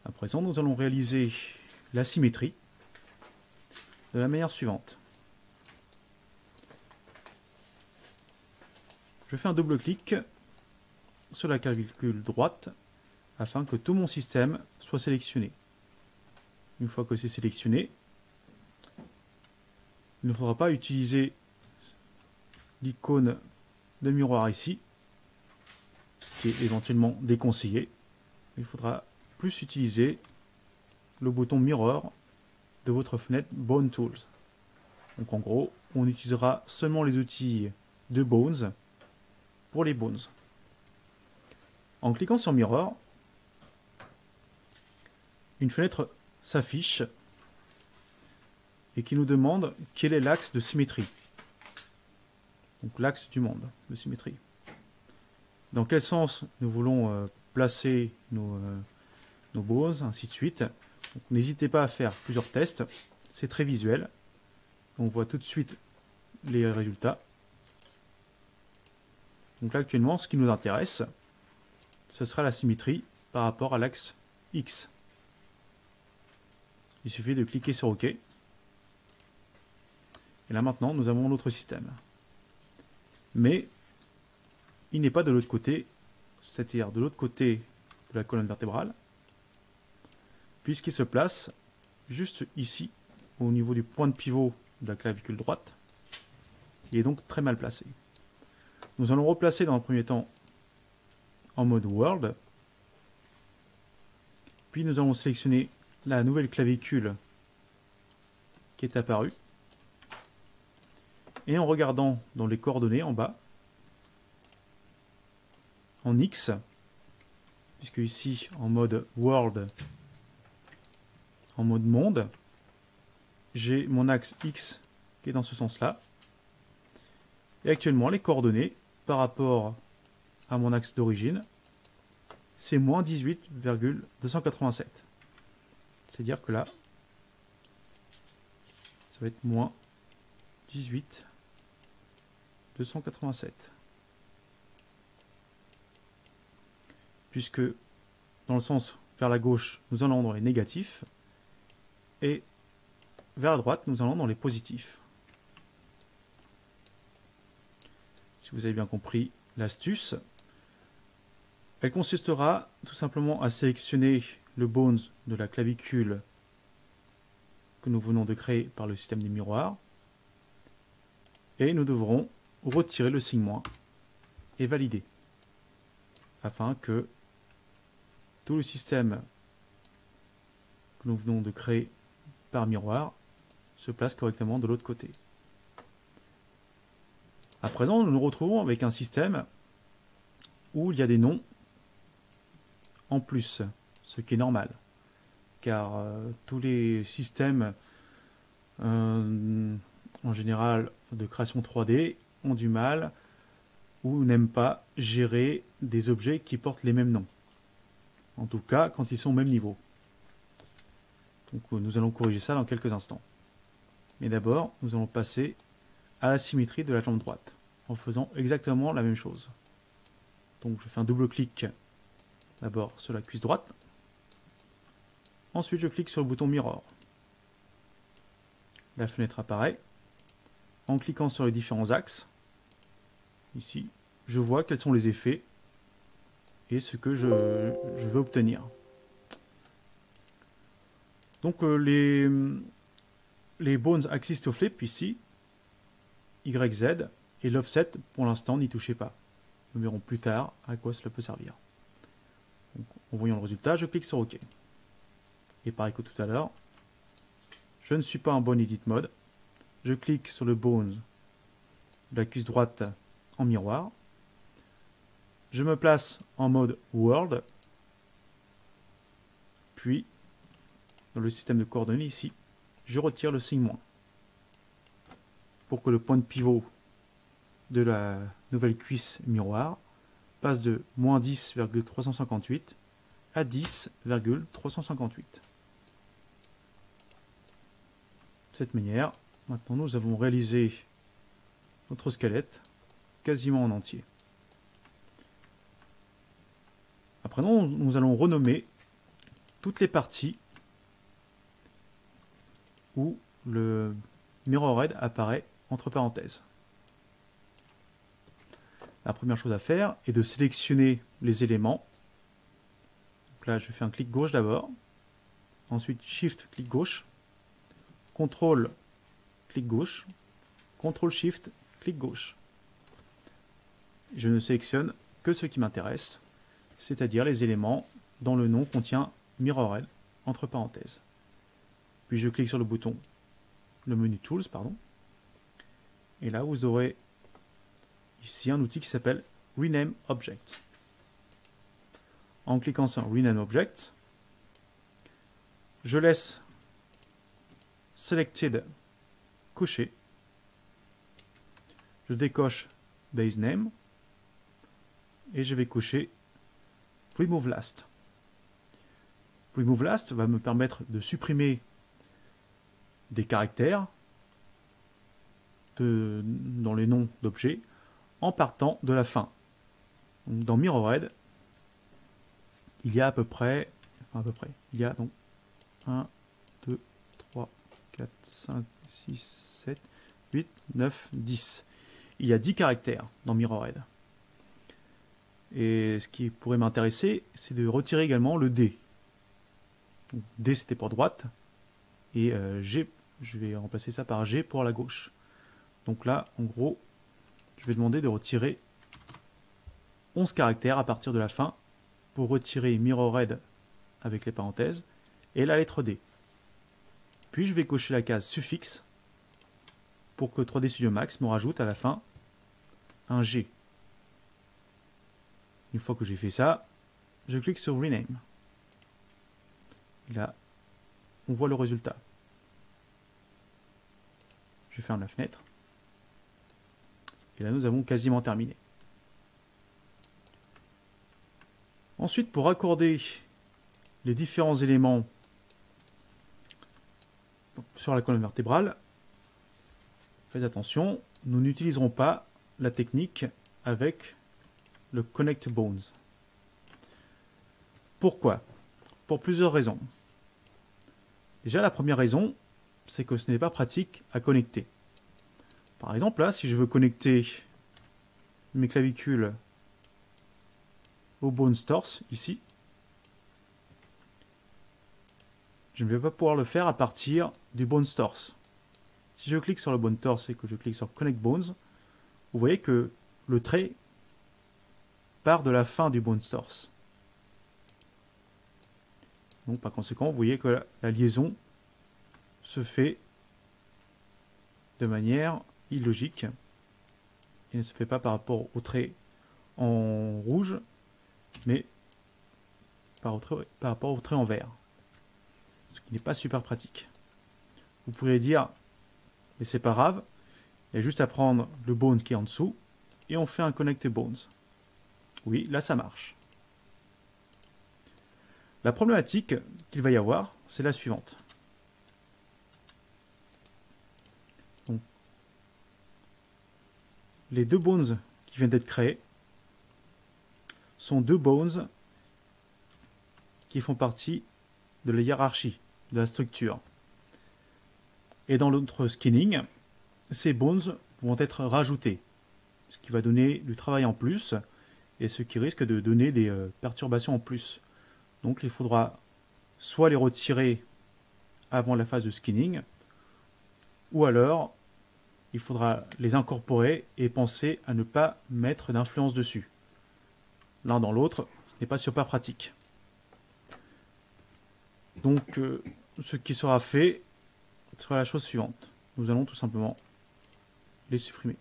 À présent, nous allons réaliser la symétrie de la manière suivante. Je fais un double-clic sur la clavicule droite afin que tout mon système soit sélectionné. Une fois que c'est sélectionné, il ne faudra pas utiliser l'icône de miroir ici, qui est éventuellement déconseillé. Il faudra plus utiliser le bouton Mirror de votre fenêtre Bone Tools. Donc en gros, on utilisera seulement les outils de Bones pour les Bones. En cliquant sur Mirror, une fenêtre s'affiche et qui nous demande quel est l'axe de symétrie. Donc l'axe du monde de symétrie. Dans quel sens nous voulons placer nos bones, ainsi de suite. N'hésitez pas à faire plusieurs tests, c'est très visuel. On voit tout de suite les résultats. Donc là actuellement, ce qui nous intéresse, ce sera la symétrie par rapport à l'axe X. Il suffit de cliquer sur OK. Et là maintenant, nous avons notre système. Mais il n'est pas de l'autre côté, c'est-à-dire de l'autre côté de la colonne vertébrale, puisqu'il se place juste ici, au niveau du point de pivot de la clavicule droite. Il est donc très mal placé. Nous allons replacer dans le premier temps en mode World, puis nous allons sélectionner la nouvelle clavicule qui est apparue, et en regardant dans les coordonnées en bas, en X, puisque ici en mode World, en mode monde, j'ai mon axe X qui est dans ce sens-là. Et actuellement, les coordonnées par rapport à mon axe d'origine, c'est moins 18,287. C'est-à-dire que là, ça va être moins 18,287. Puisque dans le sens vers la gauche, nous allons dans les négatifs, et vers la droite, nous allons dans les positifs. Si vous avez bien compris l'astuce, elle consistera tout simplement à sélectionner le bones de la clavicule que nous venons de créer par le système des miroirs, et nous devrons retirer le signe moins et valider, afin que tout le système que nous venons de créer par miroir se place correctement de l'autre côté. À présent, nous nous retrouvons avec un système où il y a des noms en plus, ce qui est normal, car tous les systèmes en général de création 3D ont du mal ou n'aiment pas gérer des objets qui portent les mêmes noms. En tout cas, quand ils sont au même niveau. Donc nous allons corriger ça dans quelques instants. Mais d'abord, nous allons passer à la symétrie de la jambe droite, en faisant exactement la même chose. Donc je fais un double-clic d'abord sur la cuisse droite. Ensuite, je clique sur le bouton Mirror. La fenêtre apparaît. En cliquant sur les différents axes, ici, je vois quels sont les effets et ce que je veux obtenir. Donc les Bones Axis to Flip ici, YZ, et l'offset, pour l'instant, n'y touchez pas. Nous verrons plus tard à quoi cela peut servir. Donc, en voyant le résultat, je clique sur OK. Et pareil que tout à l'heure, je ne suis pas en Bone Edit Mode. Je clique sur le Bones de la cuisse droite en miroir. Je me place en mode World. Puis, dans le système de coordonnées ici, je retire le signe moins, pour que le point de pivot de la nouvelle cuisse miroir passe de moins 10,358 à 10,358. De cette manière, maintenant nous avons réalisé notre squelette quasiment en entier. Après, nous allons renommer toutes les parties où le Mirrored apparaît entre parenthèses. La première chose à faire est de sélectionner les éléments. Donc là, je fais un clic gauche d'abord. Ensuite, Shift, clic gauche. CTRL, clic gauche. CTRL SHIFT, clic gauche. Je ne sélectionne que ce qui m'intéresse, c'est-à-dire les éléments dont le nom contient Mirrored entre parenthèses. Puis je clique sur le bouton, le menu Tools, pardon. Et là, vous aurez ici un outil qui s'appelle Rename Object. En cliquant sur Rename Object, je laisse Selected coché. Je décoche Base Name et je vais cocher Remove Last. Remove Last va me permettre de supprimer des caractères dans les noms d'objets en partant de la fin. Donc dans Mirrored, il y a à peu près, il y a donc 1, 2, 3, 4, 5, 6, 7, 8, 9, 10. Il y a 10 caractères dans Mirrored. Et ce qui pourrait m'intéresser, c'est de retirer également le D. Donc, D c'était pour droite, et G, je vais remplacer ça par G pour la gauche. Donc là, en gros, je vais demander de retirer 11 caractères à partir de la fin pour retirer Mirrored avec les parenthèses et la lettre D. Puis je vais cocher la case suffixe pour que 3D Studio Max me rajoute à la fin un G. Une fois que j'ai fait ça, je clique sur Rename. Et là, on voit le résultat. Je ferme la fenêtre. Et là, nous avons quasiment terminé. Ensuite, pour accorder les différents éléments sur la colonne vertébrale, faites attention, nous n'utiliserons pas la technique avec le Connect Bones. Pourquoi? Pour plusieurs raisons. Déjà, la première raison, c'est que ce n'est pas pratique à connecter. Par exemple, là, si je veux connecter mes clavicules au Bones Torse, ici, je ne vais pas pouvoir le faire à partir du Bones Torse. Si je clique sur le Bones Torse et que je clique sur Connect Bones, vous voyez que le trait part de la fin du Bones Torse. Donc par conséquent, vous voyez que la liaison se fait de manière illogique et ne se fait pas par rapport au trait en rouge, mais par rapport au trait en vert. Ce qui n'est pas super pratique. Vous pourriez dire, mais c'est pas grave, il y a juste à prendre le Bones qui est en dessous et on fait un Connect Bones. Oui, là ça marche. La problématique qu'il va y avoir, c'est la suivante. Donc, les deux bones qui viennent d'être créés sont deux bones qui font partie de la hiérarchie, de la structure. Et dans l'autre skinning, ces bones vont être rajoutés, ce qui va donner du travail en plus et ce qui risque de donner des perturbations en plus. Donc il faudra soit les retirer avant la phase de skinning, ou alors il faudra les incorporer et penser à ne pas mettre d'influence dessus. L'un dans l'autre, ce n'est pas super pratique. Donc ce qui sera fait sera la chose suivante. Nous allons tout simplement les supprimer.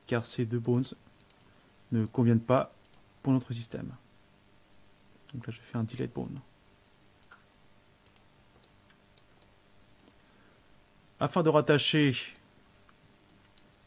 Car ces deux bones ne conviennent pas pour notre système. Donc là, je fais un delete bone. Afin de rattacher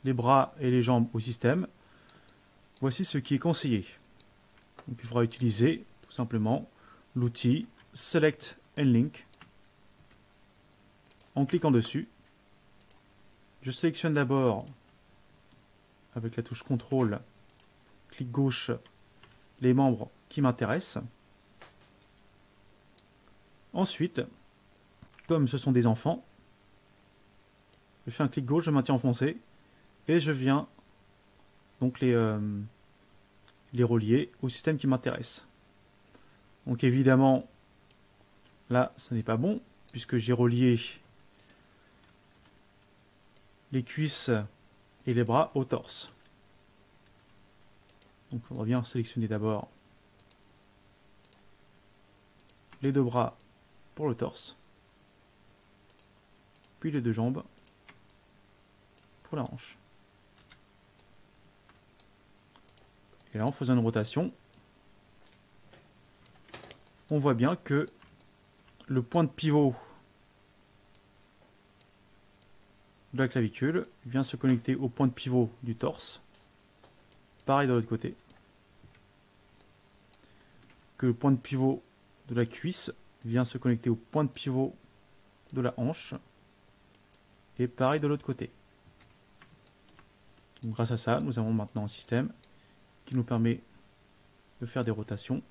les bras et les jambes au système, voici ce qui est conseillé. Donc, il faudra utiliser tout simplement l'outil Select and Link. En cliquant dessus, je sélectionne d'abord avec la touche CTRL, clic gauche, les membres qui m'intéressent. Ensuite, comme ce sont des enfants, je fais un clic gauche, je maintiens enfoncé, et je viens donc les relier au système qui m'intéresse. Donc évidemment, là, ça n'est pas bon, puisque j'ai relié les cuisses et les bras au torse. Donc on va bien sélectionner d'abord les deux bras pour le torse, puis les deux jambes pour la hanche. Et là, en faisant une rotation, on voit bien que le point de pivot de la clavicule vient se connecter au point de pivot du torse. Pareil de l'autre côté. Que le point de pivot de la cuisse vient se connecter au point de pivot de la hanche. Et pareil de l'autre côté. Donc, grâce à ça, nous avons maintenant un système qui nous permet de faire des rotations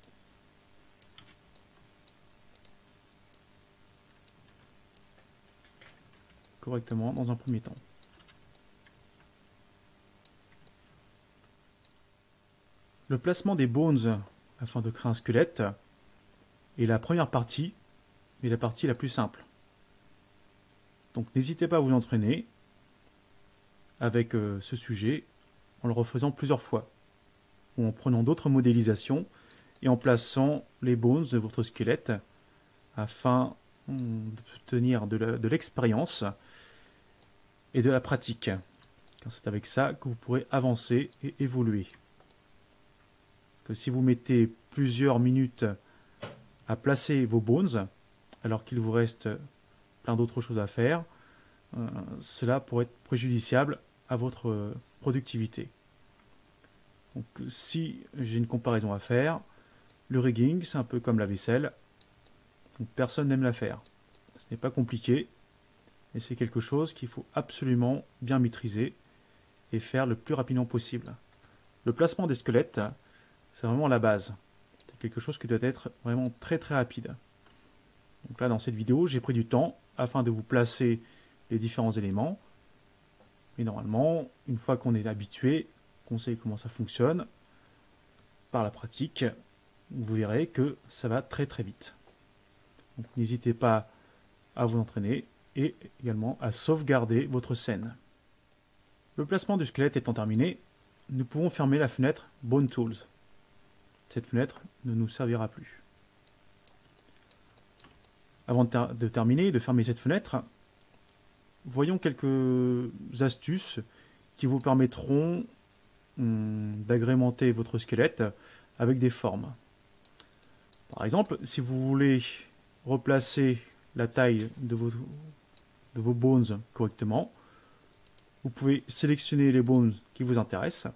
correctement dans un premier temps. Le placement des bones afin de créer un squelette est la première partie et la partie la plus simple. Donc n'hésitez pas à vous entraîner avec ce sujet en le refaisant plusieurs fois ou en prenant d'autres modélisations et en plaçant les bones de votre squelette afin d'obtenir de l'expérience et de la pratique. Car c'est avec ça que vous pourrez avancer et évoluer. Que si vous mettez plusieurs minutes à placer vos bones, alors qu'il vous reste plein d'autres choses à faire, cela pourrait être préjudiciable à votre productivité. Donc, si j'ai une comparaison à faire, le rigging, c'est un peu comme la vaisselle. Donc, personne n'aime la faire. Ce n'est pas compliqué, et c'est quelque chose qu'il faut absolument bien maîtriser et faire le plus rapidement possible. Le placement des squelettes, c'est vraiment la base. C'est quelque chose qui doit être vraiment très très rapide. Donc là, dans cette vidéo, j'ai pris du temps afin de vous placer les différents éléments. Et normalement, une fois qu'on est habitué, qu'on sait comment ça fonctionne, par la pratique, vous verrez que ça va très très vite. Donc n'hésitez pas à vous entraîner et également à sauvegarder votre scène. Le placement du squelette étant terminé, nous pouvons fermer la fenêtre Bone Tools. Cette fenêtre ne nous servira plus. Avant de terminer, de fermer cette fenêtre, voyons quelques astuces qui vous permettront d'agrémenter votre squelette avec des formes. Par exemple, si vous voulez replacer la taille de vos bones correctement, vous pouvez sélectionner les bones qui vous intéressent.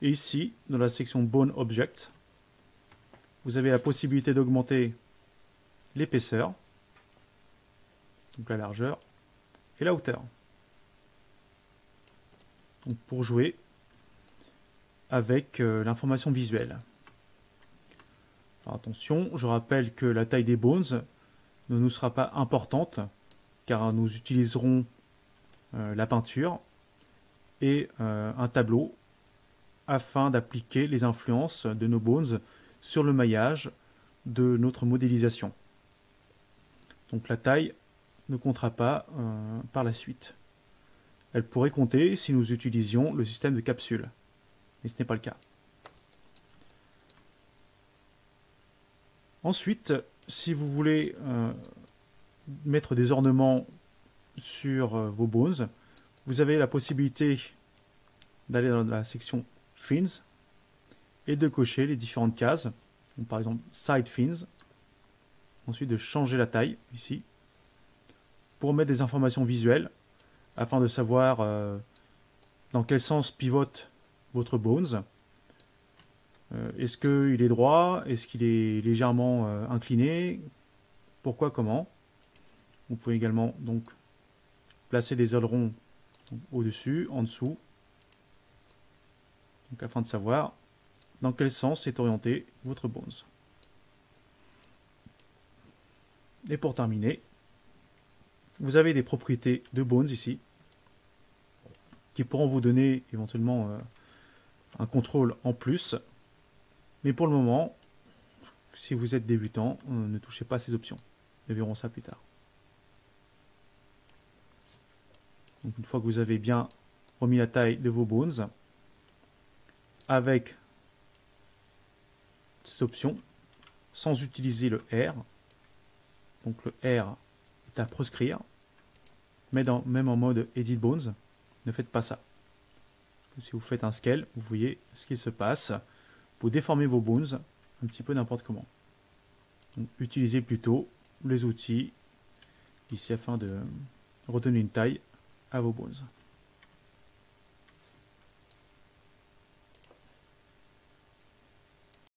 Et ici, dans la section Bone Object, vous avez la possibilité d'augmenter l'épaisseur, donc la largeur, et la hauteur. Donc pour jouer avec l'information visuelle. Alors attention, je rappelle que la taille des bones ne nous sera pas importante, car nous utiliserons la peinture et un tableau afin d'appliquer les influences de nos bones sur le maillage de notre modélisation. Donc la taille ne comptera pas par la suite. Elle pourrait compter si nous utilisions le système de capsule, mais ce n'est pas le cas. Ensuite, si vous voulez mettre des ornements sur vos bones, vous avez la possibilité d'aller dans la section Fins et de cocher les différentes cases, donc par exemple Side Fins, ensuite de changer la taille ici, pour mettre des informations visuelles afin de savoir dans quel sens pivote votre bones. Est-ce qu'il est droit? Est-ce qu'il est légèrement incliné? Pourquoi? Comment? Vous pouvez également donc placer des ailerons au-dessus, en dessous, donc afin de savoir dans quel sens est orienté votre bones. Et pour terminer, vous avez des propriétés de Bones ici, qui pourront vous donner éventuellement un contrôle en plus. Mais pour le moment, si vous êtes débutant, ne touchez pas à ces options. Nous verrons ça plus tard. Donc une fois que vous avez bien remis la taille de vos bones, avec ces options, sans utiliser le R, donc le R est à proscrire, mais même en mode Edit Bones, ne faites pas ça. Si vous faites un scale, vous voyez ce qui se passe. Vous déformez vos bones un petit peu n'importe comment. Donc, utilisez plutôt les outils ici afin de redonner une taille à vos bones.